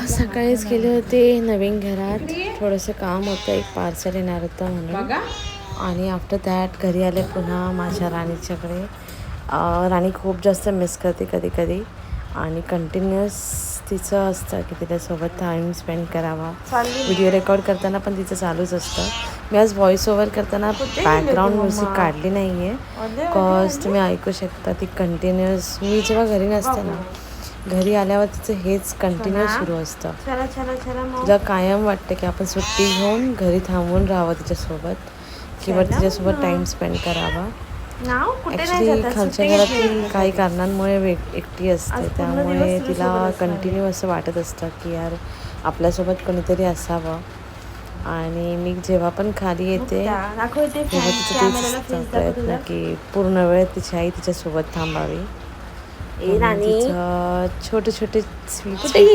सकाळीच गेले होते नवीन घरात, थोडंसं काम होतं, एक पार्सल येणार होतं म्हणून. आणि आफ्टर दॅट घरी आले पुन्हा माझ्या राणीच्याकडे. राणी खूप जास्त मिस करते कधी कधी आणि कंटिन्युअस तिचं असतं की तिच्यासोबत टाईम स्पेंड करावा. व्हिडिओ रेकॉर्ड करताना पण तिचं चालूच असतं. मी आज व्हॉइस ओव्हर करताना बॅकग्राऊंड म्युझिक काढली नाही आहे, कॉज तुम्ही ऐकू शकता ती कंटिन्युअस. मी जेव्हा घरी नसते ना, घरी आल्यावर तिचं हेच कंटिन्यू सुरू असतं. तिला कायम वाटतं की आपण सुट्टी घेऊन घरी थांबून राहावं तिच्यासोबत किंवा तिच्यासोबत टाईम स्पेंड करावा. ॲक्च्युली खालच्या घरातली काही कारणांमुळे एकटी असते, त्यामुळे तिला कंटिन्यू असं वाटत असतं की यार आपल्यासोबत कोणीतरी असावं. आणि मी जेव्हा पण खाली येते तेव्हा तिचं तेच असतं प्रयत्न की पूर्ण वेळ तिची आई तिच्यासोबत थांबावी. तिचं छोटे छोटे स्वीट